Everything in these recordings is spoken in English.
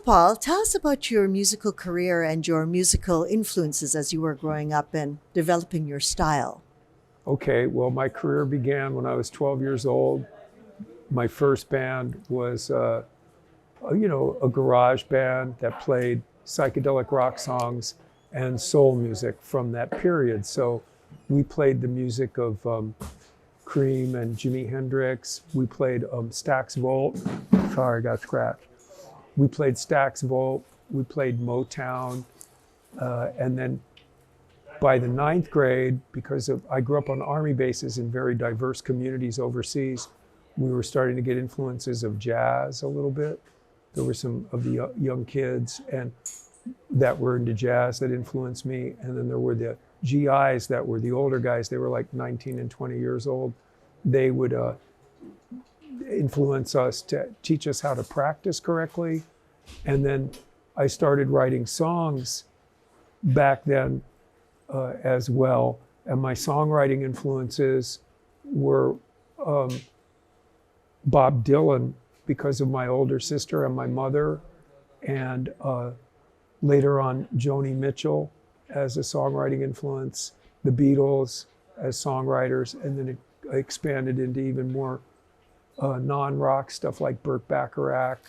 Paul, tell us about your musical career and your musical influences as you were growing up and developing your style. Okay, well, my career began when I was 12 years old. My first band was, a garage band that played psychedelic rock songs and soul music from that period. So we played the music of Cream and Jimi Hendrix. We played Stax Volt. Sorry, I got scratched. We played Stax Volt. We played Motown. And then by the 9th grade, because I grew up on army bases in very diverse communities overseas, we were starting to get influences of jazz a little bit. There were some of the young kids and that were into jazz that influenced me. And then there were the GIs that were the older guys. They were like 19 and 20 years old. They would influence us to teach us how to practice correctly. And then I started writing songs back then as well. And my songwriting influences were Bob Dylan, because of my older sister and my mother, and later on Joni Mitchell as a songwriting influence, the Beatles as songwriters, and then it expanded into even more non-rock stuff like Burt Bacharach.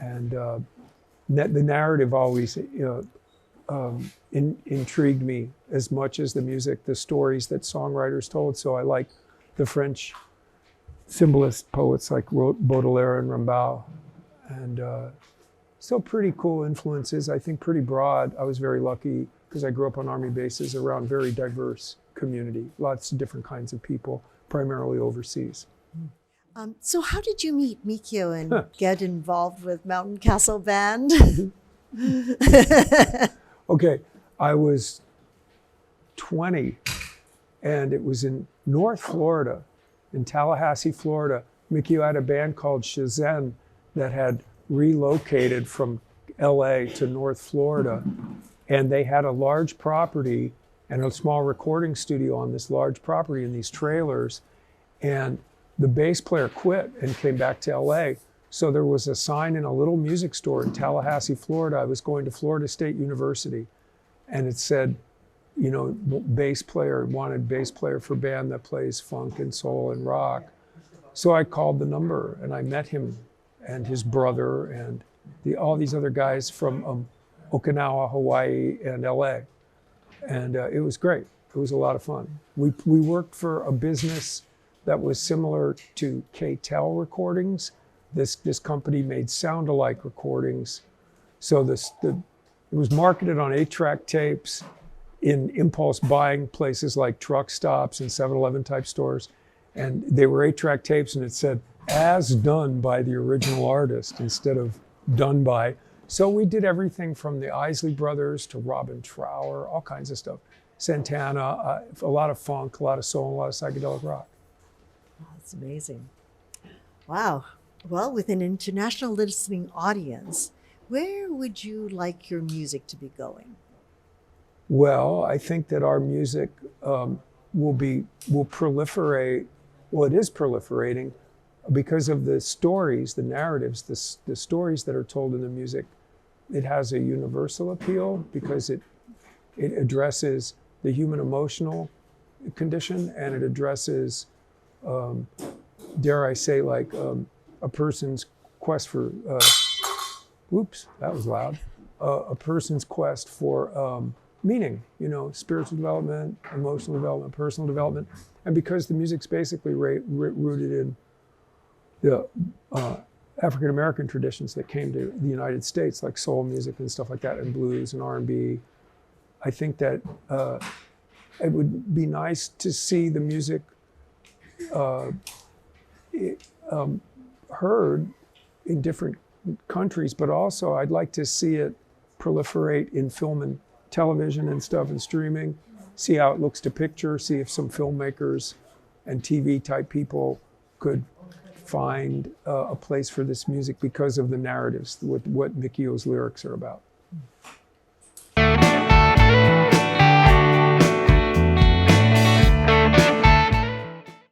And the narrative always intrigued me as much as the music, the stories that songwriters told. So I like the French symbolist poets like Baudelaire and Rimbaud. And so pretty cool influences, I think pretty broad. I was very lucky because I grew up on army bases around very diverse community, lots of different kinds of people, primarily overseas. So how did you meet Mikio and get involved with Mountain Castle Band? Okay, I was 20 and it was in North Florida, in Tallahassee, Florida. Mikio had a band called Shazam that had relocated from LA to North Florida. And they had a large property and a small recording studio on this large property in these trailers. And the bass player quit and came back to LA. So there was a sign in a little music store in Tallahassee, Florida. I was going to Florida State University. And it said, you know, bass player, wanted bass player for band that plays funk and soul and rock. So I called the number and I met him and his brother and all these other guys from Okinawa, Hawaii, and LA. And it was great. It was a lot of fun. We worked for a business that was similar to K-Tel Recordings. This company made sound-alike recordings. So it was marketed on 8-track tapes in impulse buying places like truck stops and 7-Eleven type stores. And they were 8-track tapes and it said, as done by the original artist instead of done by. So we did everything from the Isley Brothers to Robin Trower, all kinds of stuff. Santana, a lot of funk, a lot of soul, and a lot of psychedelic rock. Oh, that's amazing. Wow. Well, with an international listening audience, where would you like your music to be going? Well, I think that our music will proliferate. Well, it is proliferating because of the stories, the narratives, the stories that are told in the music. It has a universal appeal because it addresses the human emotional condition, and it addresses, dare I say, like a person's quest for, whoops, that was loud, a person's quest for meaning, you know, spiritual development, emotional development, personal development. And because the music's basically rooted in the African-American traditions that came to the United States, like soul music and stuff like that, and blues and R&B, I think that it would be nice to see the music heard in different countries, but also I'd like to see it proliferate in film and television and stuff and streaming, see how it looks to picture, see if some filmmakers and TV type people could find a place for this music because of the narratives, what Mikio's lyrics are about.